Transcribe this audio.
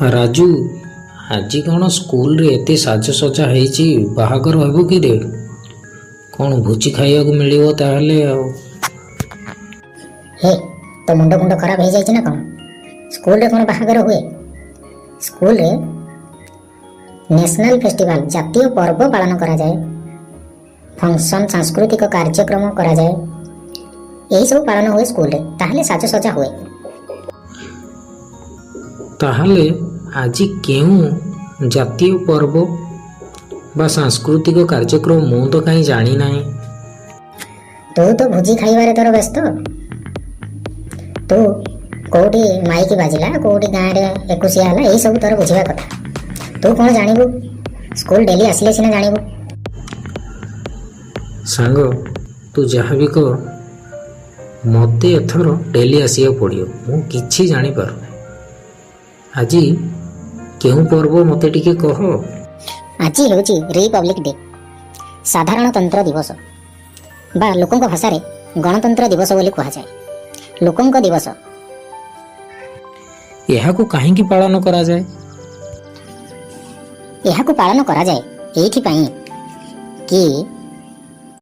ରାଜୁ, ଆଜି କ'ଣ ସ୍କୁଲରେ ଏତେ ସାଜସଜା ହେଇଛି? ବାହାଘର ହେବ କି ରେ? କ'ଣ ଭୋଜି ଖାଇବାକୁ ମିଳିବ ତାହେଲେ ଆଉ? ହେ, ତୋ ମୁଣ୍ଡ ମୁଣ୍ଡ ଖରାପ ହେଇଯାଇଛି ନା କ'ଣ? ସ୍କୁଲରେ କ'ଣ ବାହାଘର ହୁଏ? ସ୍କୁଲରେ ନ୍ୟାସନାଲ ଫେଷ୍ଟିଭାଲ, ଜାତୀୟ ପର୍ବ ପାଳନ କରାଯାଏ, ଫଙ୍କସନ୍, ସାଂସ୍କୃତିକ କାର୍ଯ୍ୟକ୍ରମ କରାଯାଏ, ଏହିସବୁ ପାଳନ ହୁଏ ସ୍କୁଲରେ। ତାହେଲେ ସାଜସଜା ହୁଏ। ତାହେଲେ ଆଜି କେଉଁ ଜାତୀୟ ପର୍ବ ବା ସାଂସ୍କୃତିକ କାର୍ଯ୍ୟକ୍ରମ ମୁଁ ତ କାହିଁ ଜାଣିନାହିଁ। ତୁ ତ ଭୋଜି ଖାଇବାରେ ତୋର ବ୍ୟସ୍ତ। ତୁ କୋଉଠି ମାଇକି ବାଜିଲା, କୋଉଠି ଗାଁରେ ଏକୋଇଶିଆ ହେଲା, ଏହିସବୁ ତୋର ବୁଝିବା କଥା। ତୁ କ'ଣ ଜାଣିବୁ? ସ୍କୁଲ ଡେଲି ଆସିଲେ ସିନା ଜାଣିବୁ। ସାଙ୍ଗ, ତୁ ଯାହା ବି କହ, ମୋତେ ଏଥର ଡେଲି ଆସିବାକୁ ପଡ଼ିବ। ମୁଁ କିଛି ଜାଣିପାରୁନି। ଆଜି କେଉଁ ପର୍ବ ମୋତେ ଟିକେ କହ। ଆଜି ହେଉଛି ରିପବ୍ଲିକ ଡେ, ସାଧାରଣତନ୍ତ୍ର ଦିବସ ବା ଲୋକଙ୍କ ଭାଷାରେ ଗଣତନ୍ତ୍ର ଦିବସ ବୋଲି କୁହାଯାଏ। ଲୋକଙ୍କ ଦିବସ। ଏହାକୁ କାହିଁକି ପାଳନ କରାଯାଏ? ଏହାକୁ ପାଳନ କରାଯାଏ ଏଇଥିପାଇଁ କି